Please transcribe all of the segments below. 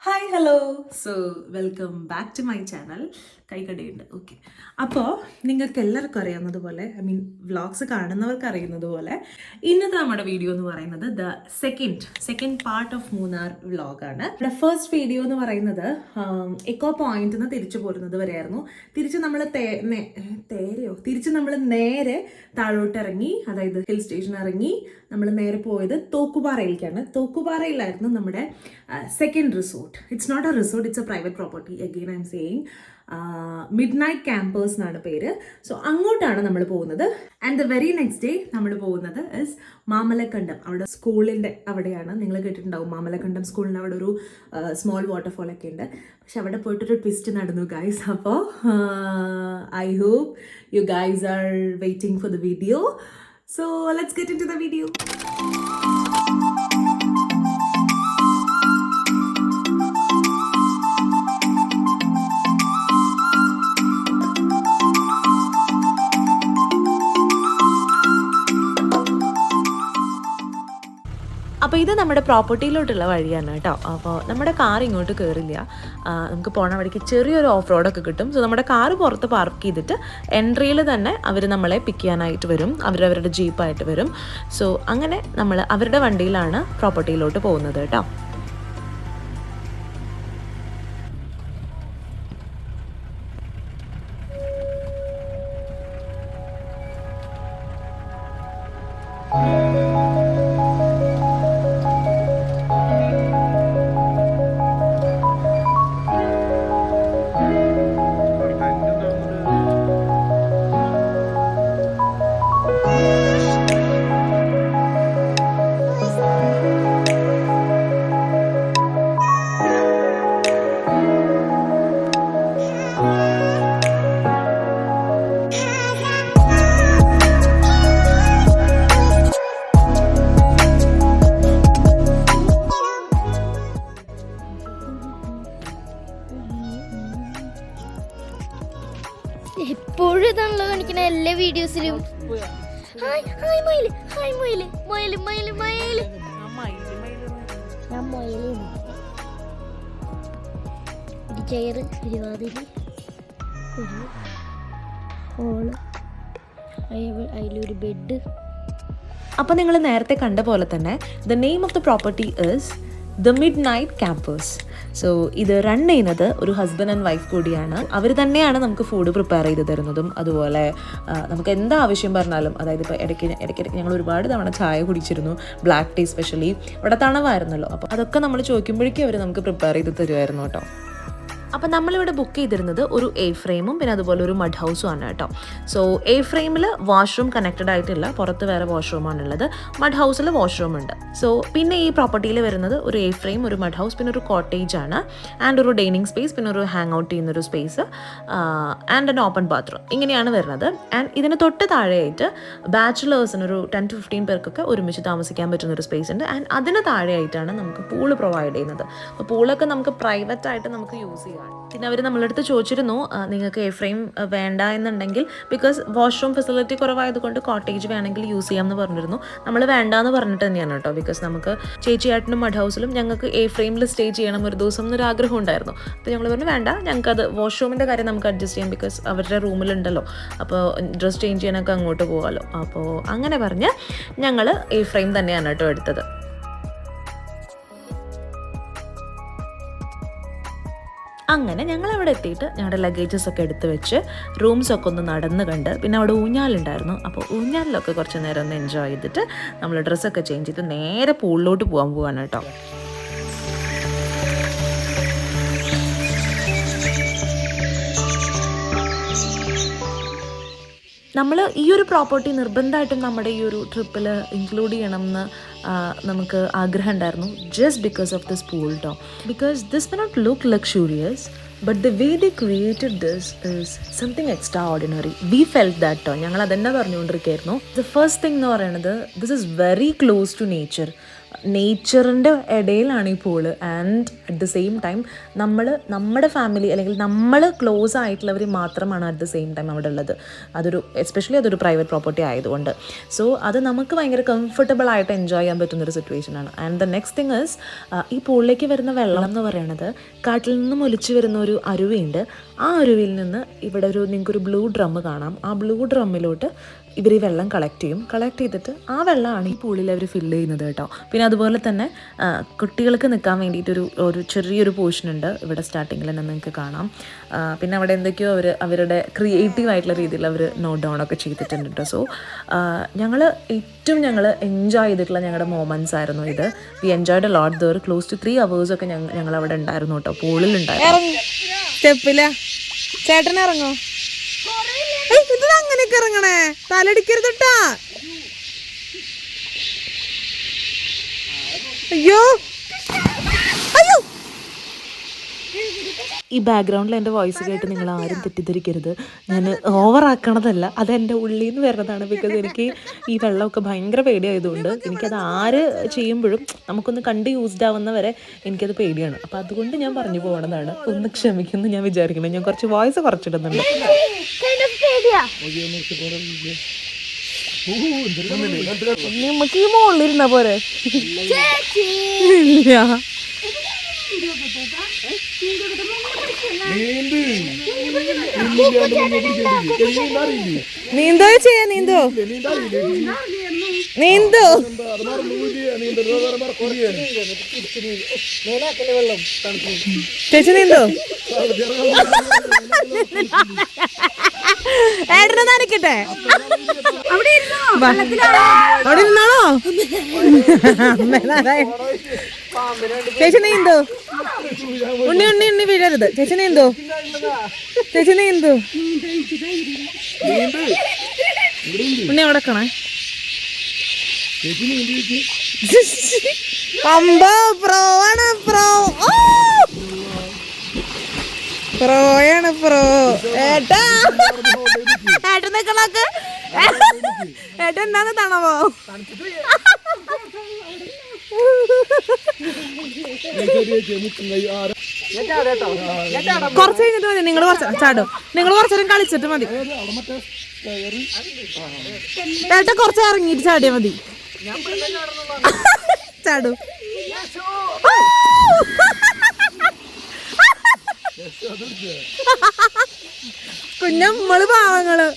Hi hello so welcome back to my channel കൈകടയുണ്ട്. Okay, അപ്പോൾ നിങ്ങൾക്ക് എല്ലാവർക്കും അറിയാവുന്നതുപോലെ വ്ളോഗ്സ് കാണുന്നവർക്ക് അറിയുന്നതുപോലെ ഇന്നത്തെ നമ്മുടെ വീഡിയോ എന്ന് പറയുന്നത് the second part of Munnar വ്ളോഗാണ്. ഇവിടെ ഫസ്റ്റ് വീഡിയോ എന്ന് പറയുന്നത് എക്കോ പോയിന്റ് നിന്ന് തിരിച്ചു പോരുന്നത് വരെയായിരുന്നു. തിരിച്ച് നമ്മൾ നേരെ താഴോട്ട് ഇറങ്ങി, അതായത് ഹിൽ സ്റ്റേഷൻ ഇറങ്ങി നമ്മൾ നേരെ പോയത് തോക്കുപാറയിലേക്കാണ്. തോക്കുപാറയിലായിരുന്നു നമ്മുടെ second resort. It's not a resort, it's a private property. Again, I'm saying midnight campers എന്നാണ് പേര്. സോ അങ്ങോട്ടാണ് നമ്മൾ പോകുന്നത്. And the very next day നമ്മൾ പോകുന്നത് ഇസ് മാമലക്കണ്ടം. അവിടെ സ്കൂളിൻ്റെ അവിടെയാണ്. നിങ്ങൾ കേട്ടിട്ടുണ്ടാവും മാമലക്കണ്ടം സ്കൂളിൻ്റെ അവിടെ ഒരു സ്മോൾ വാട്ടർഫോൾ ഒക്കെ ഉണ്ട്. പക്ഷെ അവിടെ പോയിട്ടൊരു ട്വിസ്റ്റ് നടന്നു ഗൈസ്. അപ്പോൾ I hope you guys are waiting for the video. So let's get into the video. അപ്പോൾ ഇത് നമ്മുടെ പ്രോപ്പർട്ടിയിലോട്ടുള്ള വഴിയാണ് കേട്ടോ. അപ്പോൾ നമ്മുടെ കാർ ഇങ്ങോട്ട് കയറില്ല. നമുക്ക് പോണ വഴിക്ക് ചെറിയൊരു ഓഫ് റോഡൊക്കെ കിട്ടും. സോ നമ്മുടെ കാർ പുറത്ത് പാർക്ക് ചെയ്തിട്ട് എൻട്രിയിൽ തന്നെ അവർ നമ്മളെ പിക്ക് ചെയ്യാനായിട്ട് വരും. അവരവരുടെ ജീപ്പായിട്ട് വരും. സോ അങ്ങനെ നമ്മൾ അവരുടെ വണ്ടിയിലാണ് പ്രോപ്പർട്ടിയിലോട്ട് പോകുന്നത് കേട്ടോ. എപ്പോഴും ഇതാണല്ലോ കാണിക്കണ എല്ലാ വീഡിയോസിലും. ഹായ് ഹായ് മയില്, ഹായ് മയില്, മയില് മയില് മയില്. ഞാൻ മയില്. ഒരു ചെയറ്, ഒരു വാതില്, ഒരു ഹോള്, അതിലൊരു ബെഡ്. അപ്പോൾ നിങ്ങൾ നേരത്തെ കണ്ട പോലെ തന്നെ the name of the property is the midnight campers. So ഇത് റൺ ചെയ്യുന്നത് ഒരു ഹസ്ബൻഡ് ആൻഡ് വൈഫ് കൂടിയാണ്. അവർ തന്നെയാണ് നമുക്ക് ഫുഡ് പ്രിപ്പയർ ചെയ്ത് തരുന്നതും. അതുപോലെ നമുക്ക് എന്താ ആവശ്യം പറഞ്ഞാലും, അതായത് ഇപ്പോൾ ഇടയ്ക്ക് ഞങ്ങൾ ഒരുപാട് തവണ ചായ കുടിച്ചിരുന്നു, ബ്ലാക്ക് ടീ സ്പെഷ്യലി. ഇവിടെ തണവായിരുന്നല്ലോ, അപ്പോൾ അതൊക്കെ നമ്മൾ ചോദിക്കുമ്പോഴേക്കും അവർ നമുക്ക് പ്രിപ്പയർ ചെയ്ത് തരുമായിരുന്നു കേട്ടോ. അപ്പം നമ്മളിവിടെ ബുക്ക് ചെയ്തിരുന്നത് ഒരു എ ഫ്രെയിമും പിന്നെ അതുപോലെ ഒരു മഡ് ഹൗസും ആണ് കേട്ടോ. സോ എ ഫ്രെയിമിൽ വാഷ്റൂം കണക്റ്റഡ് ആയിട്ടില്ല, പുറത്ത് വേറെ വാഷ്റൂമാണുള്ളത്. മഡ് ഹൗസിൽ വാഷ്റൂം ഉണ്ട്. സോ പിന്നെ ഈ പ്രോപ്പർട്ടിയിൽ വരുന്നത് ഒരു എ ഫ്രെയിം, ഒരു മഡ് ഹൗസ്, പിന്നെ ഒരു കോട്ടേജ് ആണ്. ആൻഡ് ഒരു ഡൈനിങ് സ്പേസ്, പിന്നെ ഒരു ഹാങ് ഔട്ട് ചെയ്യുന്നൊരു space, and an open bathroom. ഇങ്ങനെയാണ് വരുന്നത്. ആൻഡ് ഇതിന് തൊട്ട് താഴെയായിട്ട് ബാച്ചിലേഴ്സിന് ഒരു 10 to 15 പേർക്കൊക്കെ ഒരുമിച്ച് താമസിക്കാൻ പറ്റുന്നൊരു സ്പേസ് ഉണ്ട്. ആൻഡ് അതിന് താഴെയായിട്ടാണ് നമുക്ക് പൂള് പ്രൊവൈഡ് ചെയ്യുന്നത്. അപ്പോൾ പൂളൊക്കെ നമുക്ക് പ്രൈവറ്റ് ആയിട്ട് നമുക്ക് യൂസ് ചെയ്യാം. പിന്നെ അവർ നമ്മളടുത്ത് ചോദിച്ചിരുന്നു നിങ്ങൾക്ക് എ ഫ്രെയിം വേണ്ട എന്നുണ്ടെങ്കിൽ, ബിക്കോസ് വാഷ്റൂം ഫെസിലിറ്റി കുറവായതുകൊണ്ട് കോട്ടേജ് വേണമെങ്കിൽ യൂസ് ചെയ്യാമെന്ന് പറഞ്ഞിരുന്നു. നമ്മൾ വേണ്ടാന്ന് പറഞ്ഞിട്ട് തന്നെയാണ് കേട്ടോ. ബിക്കോസ് നമുക്ക് ചേച്ചിയായിട്ടും മഡ് ഹൗസിലും ഞങ്ങൾക്ക് എ ഫ്രെയിമിൽ സ്റ്റേ ചെയ്യണം ഒരു ദിവസം എന്നൊരു ആഗ്രഹം ഉണ്ടായിരുന്നു. അപ്പോൾ ഞങ്ങൾ പറഞ്ഞു വേണ്ട, ഞങ്ങൾക്കത് വാഷ്റൂമിൻ്റെ കാര്യം നമുക്ക് അഡ്ജസ്റ്റ് ചെയ്യാം, ബിക്കോസ് അവരുടെ റൂമിലുണ്ടല്ലോ, അപ്പോൾ ഡ്രസ് ചേഞ്ച് ചെയ്യാനൊക്കെ അങ്ങോട്ട് പോകാമല്ലോ. അപ്പോൾ അങ്ങനെ പറഞ്ഞ് ഞങ്ങൾ എ ഫ്രെയിം തന്നെയാണ് കേട്ടോ എടുത്തത്. അങ്ങനെ ഞങ്ങൾ അവിടെ എത്തിയിട്ട് ഞങ്ങളുടെ ലഗേജസ് ഒക്കെ എടുത്ത് വെച്ച് റൂംസൊക്കെ ഒന്ന് നടന്ന് കണ്ട്, പിന്നെ അവിടെ ഊഞ്ഞാലുണ്ടായിരുന്നു. അപ്പോൾ ഊഞ്ഞാലിലൊക്കെ കുറച്ച് നേരം ഒന്ന് എൻജോയ് ചെയ്തിട്ട് നമ്മൾ ഡ്രസ്സൊക്കെ ചേഞ്ച് ചെയ്ത് നേരെ പൂളിലോട്ട് പോകാൻ കേട്ടോ. നമ്മൾ ഈ ഒരു പ്രോപ്പർട്ടി നിർബന്ധമായിട്ടും നമ്മുടെ ഈ ഒരു ട്രിപ്പിൽ ഇൻക്ലൂഡ് ചെയ്യണം എന്ന് നമുക്ക് ആഗ്രഹം ഉണ്ടായിരുന്നു. Just because of this pool too. Because this may not look luxurious, but the way they created this is something extraordinary. We felt that too. ഞങ്ങൾ അതെന്നെ പറഞ്ഞുകൊണ്ടിരിക്കുകയായിരുന്നു. ദ ഫസ്റ്റ് തിങ് എന്ന് പറയുന്നത് this is very close to nature. നേച്ചറിൻ്റെ ഇടയിലാണ് ഈ pool. And at the same time നമ്മുടെ family അല്ലെങ്കിൽ നമ്മൾ ക്ലോസ് ആയിട്ടുള്ളവർ മാത്രമാണ് അറ്റ് ദ സെയിം ടൈം അവിടെ ഉള്ളത്. എസ്പെഷ്യലി അതൊരു പ്രൈവറ്റ് പ്രോപ്പർട്ടി ആയതുകൊണ്ട്. സോ അത് നമുക്ക് ഭയങ്കര കംഫർട്ടബിൾ ആയിട്ട് എൻജോയ് ചെയ്യാൻ പറ്റുന്നൊരു സിറ്റുവേഷനാണ്. And the next thing is, ഈ പൂളിലേക്ക് വരുന്ന വെള്ളം എന്ന് പറയുന്നത് കാട്ടിൽ നിന്നും ഒലിച്ച് വരുന്ന ഒരു അരുവിയുണ്ട്. ആ അരുവിയിൽ നിന്ന് ഇവിടെ നിങ്ങൾക്കൊരു ബ്ലൂ ഡ്രം കാണാം. ആ ബ്ലൂ ഡ്രമ്മിലോട്ട് ഇവർ ഈ വെള്ളം കളക്ട് ചെയ്തിട്ട് ആ വെള്ളമാണ് ഈ പൂളിൽ അവർ ഫില്ല് ചെയ്യുന്നത് കേട്ടോ. പിന്നെ അതുപോലെ തന്നെ കുട്ടികൾക്ക് നിൽക്കാൻ വേണ്ടിയിട്ടൊരു ചെറിയൊരു പോർഷൻ ഉണ്ട് ഇവിടെ സ്റ്റാർട്ടിങ്ങിൽ തന്നെ നിങ്ങൾക്ക് കാണാം. പിന്നെ അവിടെ എന്തൊക്കെയോ അവരുടെ ക്രിയേറ്റീവ് ആയിട്ടുള്ള രീതിയിൽ അവർ നോട്ട് ഡൗൺ ഒക്കെ ചെയ്തിട്ടുണ്ട് കേട്ടോ. സോ ഞങ്ങൾ എൻജോയ് ചെയ്തിട്ടുള്ള ഞങ്ങളുടെ മൊമെൻറ്റ്സ് ആയിരുന്നു ഇത്. We enjoyed a lot there. Close to 3 hours ഒക്കെ ഞങ്ങൾ അവിടെ ഉണ്ടായിരുന്നു കേട്ടോ, പൂളിലുണ്ടായിരുന്നു. സ്റ്റെപ്പില ചേട്ടൻ ഇറങ്ങോ? ഇത് അങ്ങനെയൊക്കെ ഇറങ്ങണേ, തലടിക്കരുതട്ടാ. അയ്യോ അയ്യോ. ഈ ബാക്ക്ഗ്രൗണ്ടിൽ എൻ്റെ വോയിസ് കേട്ട് നിങ്ങൾ ആരും തെറ്റിദ്ധരിക്കരുത്. ഞാൻ ഓവറാക്കണതല്ല, അതെൻ്റെ ഉള്ളിൽ നിന്ന് വരുന്നതാണ്. ബിക്കോസ് എനിക്ക് ഈ വെള്ളമൊക്കെ ഭയങ്കര പേടിയായതുകൊണ്ട് എനിക്കത് ആര് ചെയ്യുമ്പോഴും നമുക്കൊന്ന് കണ്ട് യൂസ്ഡ് ആവുന്നവരെ എനിക്കത് പേടിയാണ്. അപ്പം അതുകൊണ്ട് ഞാൻ പറഞ്ഞു പോകണതാണ്. ഒന്ന് ക്ഷമിക്കുന്നു ഞാൻ വിചാരിക്കണം. ഞാൻ കുറച്ച് വോയിസ് കുറച്ചിടുന്നുണ്ട്. നമുക്ക് ഈ മുകളിലിരുന്ന പോരെ? ഇല്ല, നീന്തോ ചെയ്യാ, നീന്തോ നീന്തോ. ചേച്ചി നീന്തോ? ഏട്ടനെ നനക്കട്ടെ? അവിടെ ഇരുന്നാളോ? ചേച്ചി നീന്തോ? ഉണ്ണി വീഴരുത്. ചേച്ചി നീന്തോ? ഉണ്ണി അവിടെ കാണേ. അമ്പോ പ്രോയാണ്, പ്രോയാണ് പ്രോ. ഏട്ടാ നിക്കണക്ക്. ഏട്ടാ എന്താന്ന് തണവോ? കുറച്ച് കഴിഞ്ഞിട്ട് മതി. നിങ്ങൾ ചാടും. നിങ്ങൾ കുറച്ചേരം കളിച്ചിട്ട് മതി. ഏട്ടാ കുറച്ച് ഇറങ്ങിയിട്ട് ചാടിയാ മതി. ചാടു. കുഞ്ഞമ്മള് പാവങ്ങള്.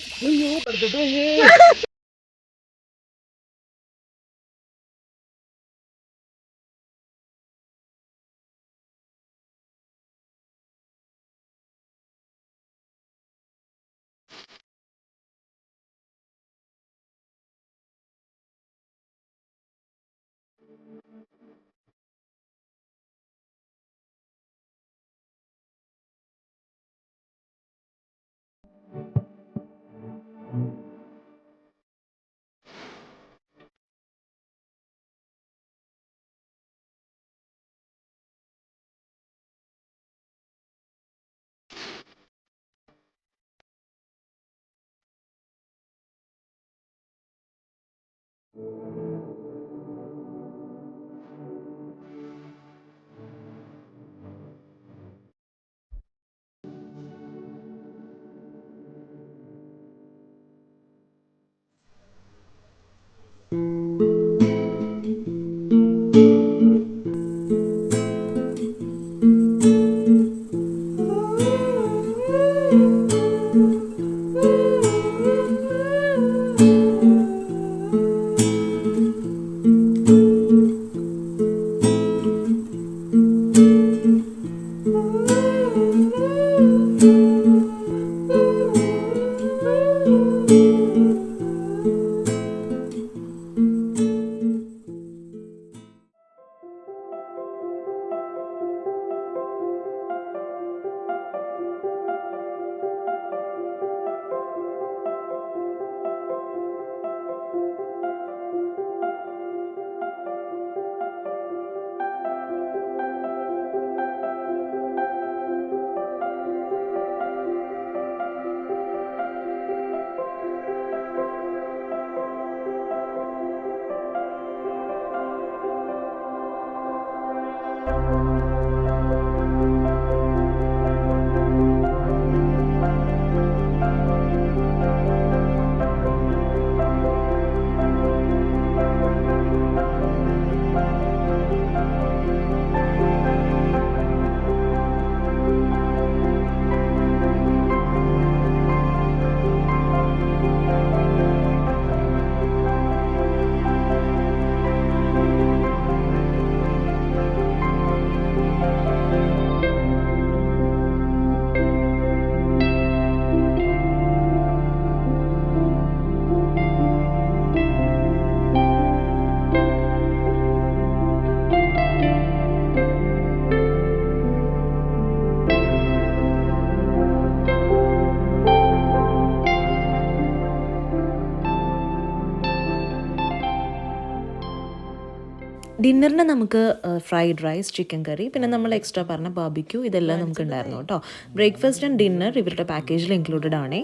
ഡിന്നറിന് നമുക്ക് ഫ്രൈഡ് റൈസ്, ചിക്കൻ കറി, പിന്നെ നമ്മൾ എക്സ്ട്രാ പറഞ്ഞ ബാർബിക്യൂ ഇതെല്ലാം നമുക്ക് ഉണ്ടായിരുന്നു കേട്ടോ. ബ്രേക്ക്ഫാസ്റ്റ് ആൻഡ് ഡിന്നർ ഇവരുടെ പാക്കേജിൽ ഇൻക്ലൂഡഡ് ആണേ.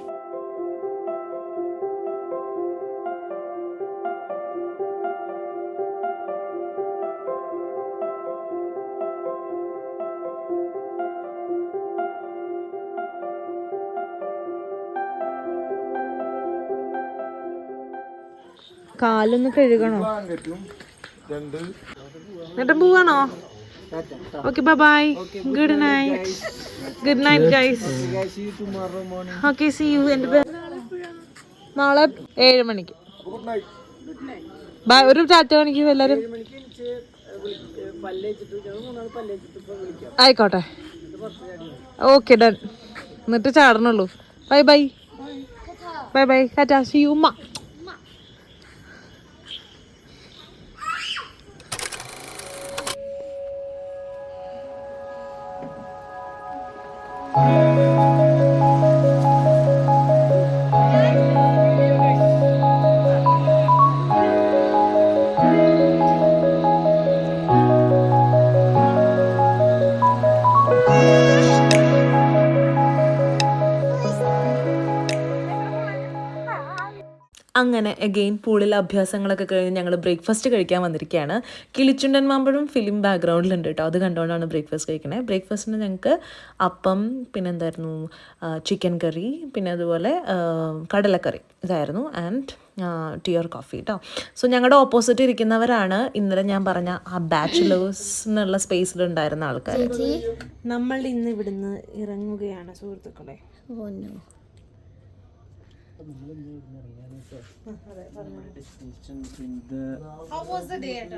കാലൊന്ന് കഴുകണോ? എന്നിട്ട് പോവാണോ? Okay, bye. Good night. Good night guys. Okay, see you. നാളെ 7 മണിക്ക്. ബൈ. ഒരു ടാറ്റ കാണിക്കൂ എല്ലാരും. ആയിക്കോട്ടെ, ഓക്കെ, ഡൺ. എന്നിട്ട് ചാടണുള്ളൂ. Bye bye. Bye bye. Tata. See you. ഉമ്മ. അങ്ങനെ അഗെയിൻ പൂളിൽ അഭ്യാസങ്ങളൊക്കെ കഴിഞ്ഞ് ഞങ്ങൾ ബ്രേക്ക്ഫാസ്റ്റ് കഴിക്കാൻ വന്നിരിക്കുകയാണ്. കിളിച്ചുണ്ടൻ മാമ്പഴം ഫിലിം ബാക്ക്ഗ്രൗണ്ടിലുണ്ട് കേട്ടോ. അത് കണ്ടുകൊണ്ടാണ് ബ്രേക്ക്ഫാസ്റ്റ് കഴിക്കണത്. ബ്രേക്ക്ഫാസ്റ്റിന് ഞങ്ങൾക്ക് അപ്പം, പിന്നെ എന്തായിരുന്നു, ചിക്കൻ കറി, പിന്നെ അതുപോലെ കടലക്കറി ഇതായിരുന്നു, ആൻഡ് ടീ ഓർ കോഫി കേട്ടോ. സോ ഞങ്ങളുടെ ഓപ്പോസിറ്റ് ഇരിക്കുന്നവരാണ് ഇന്നലെ ഞാൻ പറഞ്ഞ ആ ബാച്ചിലേഴ്സ് എന്നുള്ള സ്പേസിലുണ്ടായിരുന്ന ആൾക്കാർ. നമ്മൾ ഇന്ന് ഇവിടുന്ന് ഇറങ്ങുകയാണ് സുഹൃത്തുക്കളെ. How was the day at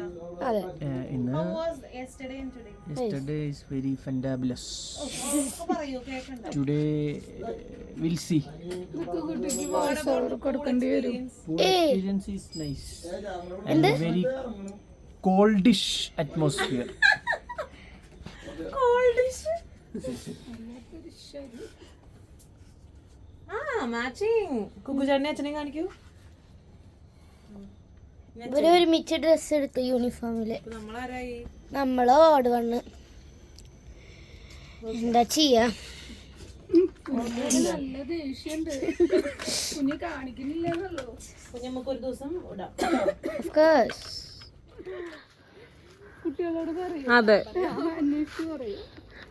How was yesterday and today? Yesterday is very fantabulous. Today we'll see. Pool experience is nice and very coldish atmosphere. Coldish. Matching. കുക്കുചാടിനെ അച്ഛനെ കാണിക്കൂ. ഇവര് ഒരുമിച്ച് ഡ്രസ് എടുത്ത് യൂണിഫോമില്. നമ്മളാരായി? നമ്മള് ഓട് വണ്ണ്. എന്താ ചെയ്യാ? നമുക്കൊരു ദിവസം അതെ.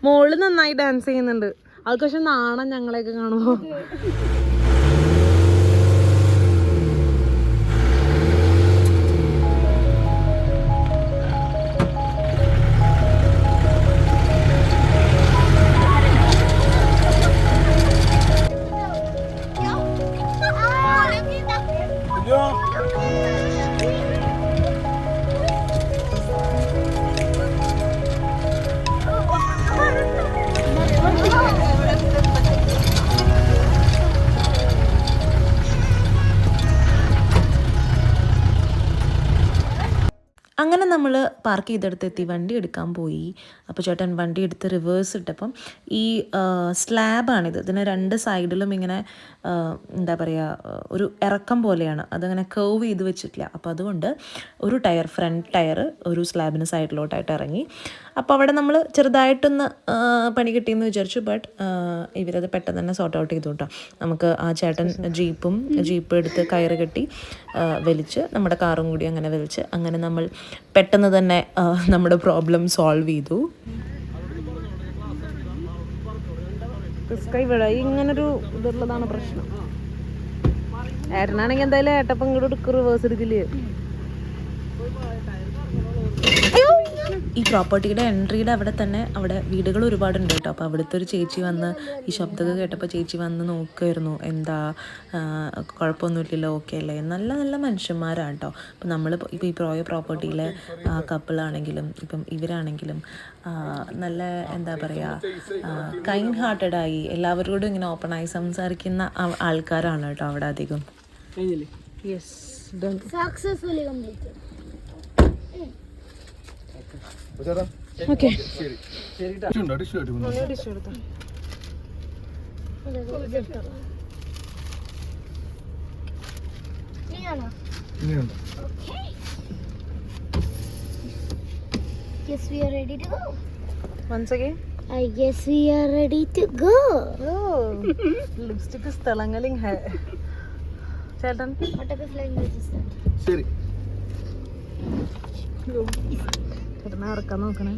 മോള് നന്നായി ഡാൻസ് ചെയ്യുന്നുണ്ട്. അവൾക്ക് പക്ഷെ നാണം ഞങ്ങളെയൊക്കെ കാണുമ്പോ. അങ്ങനെ നമ്മൾ പാർക്ക് ചെയ്തെടുത്തെത്തി വണ്ടി എടുക്കാൻ പോയി. അപ്പോൾ ചേട്ടൻ വണ്ടി എടുത്ത് റിവേഴ്സ് ഇട്ടപ്പം ഈ സ്ലാബാണിത്. ഇതിന് 2 സൈഡിലും ഇങ്ങനെ എന്താ പറയുക, ഒരു ഇറക്കം പോലെയാണ്. അതങ്ങനെ കർവ് ചെയ്ത് വെച്ചിട്ടില്ല. അപ്പോൾ അതുകൊണ്ട് ഒരു ടയർ, ഫ്രണ്ട് ടയർ ഒരു സ്ലാബിന് സൈഡിലോട്ടായിട്ട് ഇറങ്ങി. അപ്പോൾ അവിടെ നമ്മൾ ചെറുതായിട്ടൊന്ന് പണി കിട്ടിയെന്ന് വിചാരിച്ചു. ബട്ട് ഇവരത് പെട്ടെന്ന് തന്നെ സോർട്ട് ഔട്ട് ചെയ്തു കേട്ടോ. നമുക്ക് ആ ചേട്ടൻ ജീപ്പ് എടുത്ത് കയറ് കെട്ടി വലിച്ച് നമ്മുടെ കാറും കൂടി അങ്ങനെ വലിച്ച് അങ്ങനെ നമ്മൾ പെട്ടെന്ന് തന്നെ നമ്മുടെ പ്രോബ്ലം സോൾവ് ചെയ്തു. ഇവിടെ ഇങ്ങനൊരു ഇതുള്ളതാണ് പ്രശ്നം. ഏട്ടനാണെങ്കിൽ എന്തായാലും ഏട്ടപ്പം ഇങ്ങോട്ട് എടുക്കും, റിവേഴ്സ് എടുക്കില്ലേ. ഈ പ്രോപ്പർട്ടിയുടെ എൻട്രിയുടെ അവിടെ തന്നെ അവിടെ വീടുകൾ ഒരുപാടുണ്ട് കേട്ടോ. അപ്പോൾ അവിടുത്തെ ഒരു ചേച്ചി വന്ന് ഈ ശബ്ദമൊക്കെ കേട്ടപ്പോൾ ചേച്ചി വന്ന് നോക്കുമായിരുന്നു, എന്താ കുഴപ്പമൊന്നുമില്ലല്ലോ, ഓക്കെ അല്ലേ. നല്ല നല്ല മനുഷ്യന്മാരാണ് കേട്ടോ. അപ്പോൾ നമ്മൾ ഇപ്പോൾ ഈ പ്രോപ്പർട്ടിയിലെ കപ്പിളാണെങ്കിലും ഇപ്പം ഇവരാണെങ്കിലും നല്ല എന്താ പറയുക, കൈൻഡ് ഹാർട്ടഡായി എല്ലാവരോടും ഇങ്ങനെ ഓപ്പണായി സംസാരിക്കുന്ന ആൾക്കാരാണ് കേട്ടോ അവിടെ അധികം. Successfully complete. Okay, guess we are ready to go. Once again. I guess we are ready to go. Lipstick സ്ഥലങ്ങളിൽ ചേട്ടൻ What type of language is that? ശരി. ചേട്ടനെ ഇറക്കാൻ നോക്കണേ.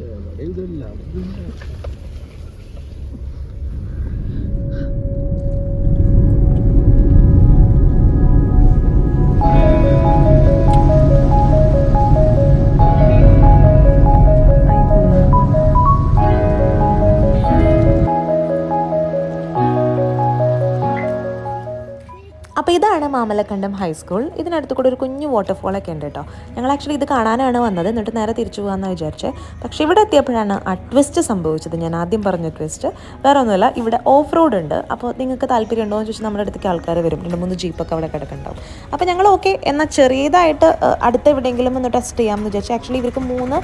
അപ്പോൾ ഇതാണ് മാമലക്കണ്ടം ഹൈസ്കൂൾ. ഇതിനടുത്ത് കൂടെ ഒരു കുഞ്ഞു വാട്ടർഫോളൊക്കെ ഉണ്ട് കേട്ടോ. ഞങ്ങൾ ആക്ച്വലി ഇത് കാണാനാണ് വന്നത്, എന്നിട്ട് നേരെ തിരിച്ചു പോകാമെന്ന് വിചാരിച്ചത്. പക്ഷേ ഇവിടെ എത്തിയപ്പോഴാണ് ആ ട്വിസ്റ്റ് സംഭവിച്ചത്. ഞാൻ ആദ്യം പറഞ്ഞ ട്വിസ്റ്റ് വേറെ ഒന്നുമില്ല, ഇവിടെ ഓഫ് റോഡ് ഉണ്ട്. അപ്പോൾ നിങ്ങൾക്ക് താല്പര്യം ഉണ്ടോ എന്ന് ചോദിച്ചാൽ നമ്മുടെ അടുത്തേക്ക് ആൾക്കാർ വരും. 2-3 ജീപ്പൊക്കെ അവിടെ കിടക്കുന്നുണ്ടാവും. അപ്പോൾ ഞങ്ങൾ ഓക്കെ എന്നാൽ ചെറിയതായിട്ട് അടുത്ത് എവിടെയെങ്കിലും ഒന്ന് ടെസ്റ്റ് ചെയ്യാമെന്ന് വിചാരിച്ചു. ആക്ച്വലി ഇവർക്ക് 3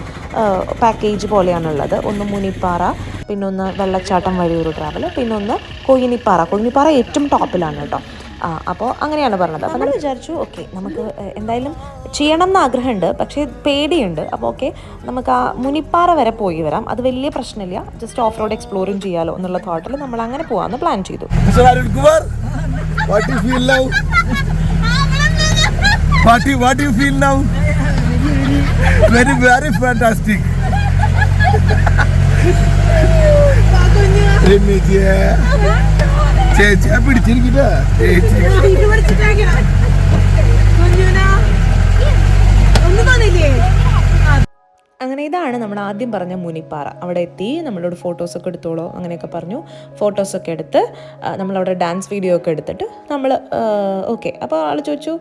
പാക്കേജ് പോലെയാണുള്ളത്. ഒന്ന് മുനിപ്പാറ, പിന്നൊന്ന് വെള്ളച്ചാട്ടം വഴിയൊരു ട്രാവൽ, പിന്നൊന്ന് കൊയിനിപ്പാറ ഏറ്റവും ടോപ്പിലാണ് കേട്ടോ. അപ്പോൾ അങ്ങനെയാണ് പറഞ്ഞത്. അപ്പോൾ നമ്മൾ വിചാരിച്ചു ഓക്കെ നമുക്ക് എന്തായാലും ചെയ്യണം എന്ന് ആഗ്രഹമുണ്ട്, പക്ഷേ പേടിയുണ്ട്. അപ്പോൾ ഓക്കെ നമുക്ക് ആ മുനിപ്പാറ വരെ പോയി വരാം, അത് വലിയ പ്രശ്നമില്ല, ജസ്റ്റ് ഓഫ് റോഡ് എക്സ്പ്ലോറും ചെയ്യാലോ എന്നുള്ള തോട്ടിൽ നമ്മൾ അങ്ങനെ പോകാമെന്ന് പ്ലാൻ ചെയ്തു. What you feel now? Very, very fantastic. ചേച്ചി പിടിച്ചിരിക്കട്ടെ ചേച്ചി. അങ്ങനെ ഇതാണ് നമ്മൾ ആദ്യം പറഞ്ഞ മുനിപ്പാറ. അവിടെ എത്തി നമ്മളോട് ഫോട്ടോസൊക്കെ എടുത്തോളൂ അങ്ങനെയൊക്കെ പറഞ്ഞു. ഫോട്ടോസൊക്കെ എടുത്ത് നമ്മളവിടെ ഡാൻസ് വീഡിയോ ഒക്കെ എടുത്തിട്ട് നമ്മൾ ഓക്കെ. അപ്പോൾ ആൾ ചോദിച്ചു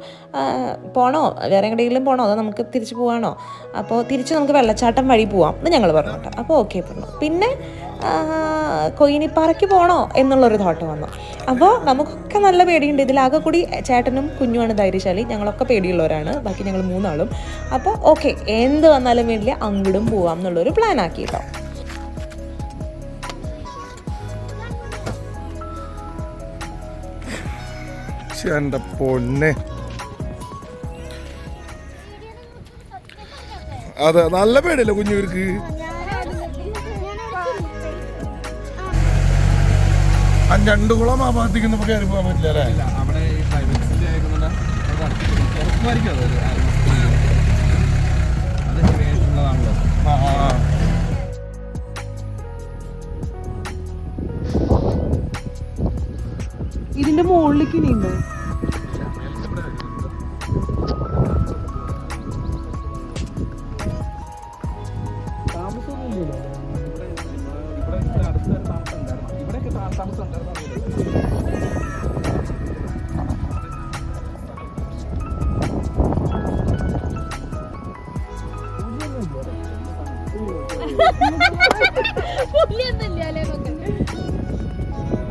പോണോ, വേറെ എവിടെയെങ്കിലും പോകണോ, അതോ നമുക്ക് തിരിച്ച് പോവാണോ? അപ്പോൾ തിരിച്ച് നമുക്ക് വെള്ളച്ചാട്ടം വഴി പോവാം എന്ന് ഞങ്ങൾ പറഞ്ഞു കേട്ടോ. അപ്പോൾ ഓക്കെ പറഞ്ഞു. പിന്നെ കൊയിനിപ്പാറയ്ക്ക് പോകണോ എന്നുള്ളൊരു തോട്ട് വന്നു. അപ്പോൾ നമുക്കൊക്കെ നല്ല പേടിയുണ്ട്. ഇതിലാകെ കൂടി ചേട്ടനും കുഞ്ഞുമാണ് ധൈര്യശാലി, ഞങ്ങളൊക്കെ പേടിയുള്ളവരാണ്, ബാക്കി ഞങ്ങൾ 3 ആളും. അപ്പോൾ ഓക്കെ എന്ത് വന്നാലും വേണ്ടില്ല അങ്ങോട്ടും പോവാം എന്നുള്ളൊരു പ്ലാൻ ആക്കി കേട്ടോ. എന്റെ പൊന്നെ, അതെ നല്ല പേടിയല്ലേ കുഞ്ഞുവർക്ക്. ആ 2 കുളം ആ ഭാഗത്തേക്ക് നമുക്ക് കയറി പോകാൻ പറ്റില്ല അല്ലേ? ഇതിന്റെ മുകളിലേക്ക് ഇനിയുണ്ട്.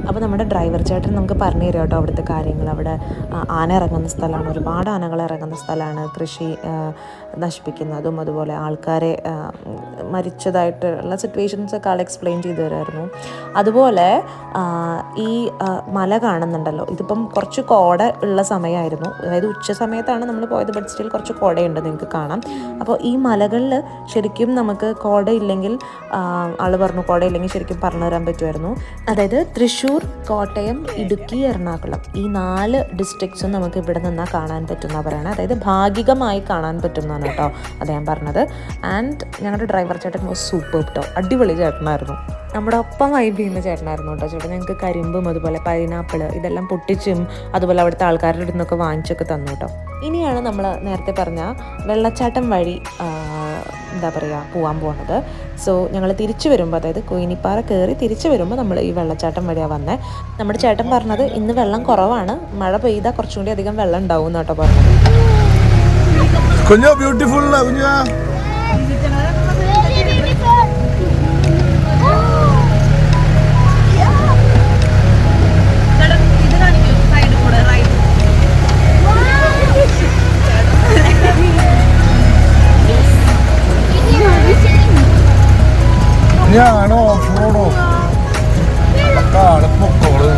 അപ്പോൾ നമ്മുടെ ഡ്രൈവർ ചേട്ടൻ നമുക്ക് പറഞ്ഞു തരാം കേട്ടോ അവിടുത്തെ കാര്യങ്ങൾ. അവിടെ ആന ഇറങ്ങുന്ന സ്ഥലമാണ്, ഒരുപാട് ആനകൾ ഇറങ്ങുന്ന സ്ഥലമാണ്, കൃഷി നശിപ്പിക്കുന്നതും അതുപോലെ ആൾക്കാരെ മരിച്ചതായിട്ടുള്ള സിറ്റുവേഷൻസൊക്കെ ആൾ എക്സ്പ്ലെയിൻ ചെയ്തു തരായിരുന്നു. അതുപോലെ ഈ മല കാണുന്നുണ്ടല്ലോ, ഇതിപ്പം കുറച്ച് കോട ഉള്ള സമയമായിരുന്നു, അതായത് ഉച്ച സമയത്താണ് നമ്മൾ പോയത്, ബട്ട് സ്റ്റിൽ കുറച്ച് കോടയുണ്ട് നിങ്ങൾക്ക് കാണാം. അപ്പോൾ ഈ മലകളിൽ ശരിക്കും നമുക്ക് കോടയില്ലെങ്കിൽ ആൾ പറഞ്ഞു കോടയില്ലെങ്കിൽ ശരിക്കും പറഞ്ഞു തരാൻ പറ്റുമായിരുന്നു. അതായത് തൃശ്ശൂർ, കോട്ടയം, ഇടുക്കി, എറണാകുളം ഈ 4 ഡിസ്ട്രിക്ട്സും നമുക്ക് ഇവിടെ നിന്നാൽ കാണാൻ പറ്റുന്ന പറയണത്. അതായത് ഭാഗികമായി കാണാൻ പറ്റുന്നതാണ് കേട്ടോ അദ്ദേഹം പറഞ്ഞത്. ആൻഡ് ഞങ്ങളുടെ ഡ്രൈവർ ചേട്ടൻ സൂപ്പർ കേട്ടോ, അടിപൊളി ചേട്ടനായിരുന്നു, നമ്മുടെ ഒപ്പം വൈബ് ചെയ്യുന്ന ചേട്ടനായിരുന്നു കേട്ടോ. ചേട്ടൻ ഞങ്ങൾക്ക് കരിമ്പും അതുപോലെ പൈനാപ്പിൾ ഇതെല്ലാം പൊട്ടിച്ചും അതുപോലെ അവിടുത്തെ ആൾക്കാരുടെ അടുത്ത് നിന്നൊക്കെ വാങ്ങിച്ചൊക്കെ തന്നു കേട്ടോ. ഇനിയാണ് നമ്മൾ നേരത്തെ പറഞ്ഞ വെള്ളച്ചാട്ടം വഴി എന്താ പറയുക പോകാൻ പോകുന്നത്. സോ ഞങ്ങൾ തിരിച്ചു വരുമ്പോൾ, അതായത് കൊയിനിപ്പാറ കയറി തിരിച്ചു വരുമ്പോൾ നമ്മൾ ഈ വെള്ളച്ചാട്ടം വഴിയാണ് വന്നത്. നമ്മുടെ ചേട്ടൻ പറഞ്ഞത് ഇന്ന് വെള്ളം കുറവാണ്, മഴ പെയ്താൽ കുറച്ചും കൂടി അധികം വെള്ളം ഉണ്ടാവും കേട്ടോ പറഞ്ഞത്. കുഞ്ഞോ ബ്യൂട്ടിഫുൾ കുഞ്ഞോ. ഞാനോ ഓഫ് റോഡോ കാട് പൊക്കോള്.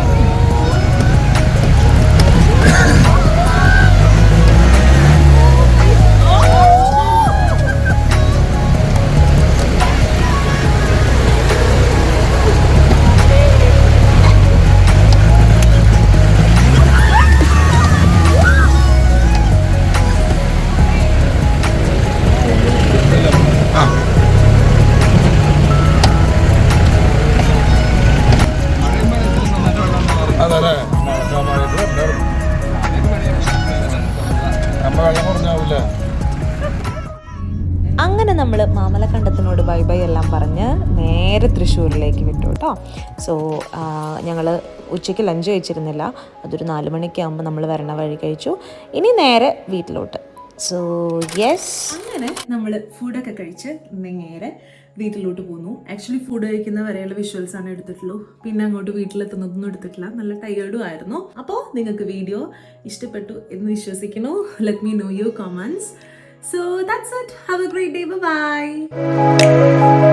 ബൈ എല്ലാം പറഞ്ഞ് നേരെ തൃശ്ശൂരിലേക്ക് വിട്ടു കേട്ടോ. സോ ഞങ്ങൾ ഉച്ചയ്ക്ക് ലഞ്ച് കഴിച്ചിരുന്നില്ല, അതൊരു 4 മണിക്ക് ആകുമ്പോൾ നമ്മൾ വരണ വഴി കഴിച്ചു. ഇനി നേരെ വീട്ടിലോട്ട്. സോ യെസ്, അങ്ങനെ നമ്മൾ ഫുഡൊക്കെ കഴിച്ച് നേരെ വീട്ടിലോട്ട് പോന്നു. ആക്ച്വലി ഫുഡ് കഴിക്കുന്ന വരെയുള്ള വിഷ്വൽസ് ആണ് എടുത്തിട്ടുള്ളൂ, പിന്നെ അങ്ങോട്ട് വീട്ടിലെത്തുന്നതൊന്നും എടുത്തിട്ടില്ല. നല്ല ടയേർഡും ആയിരുന്നു. അപ്പോൾ നിങ്ങൾക്ക് വീഡിയോ ഇഷ്ടപ്പെട്ടു എന്ന് വിശ്വസിക്കുന്നു. Let me no your comments. So that's it. Have a great day. Bye-bye.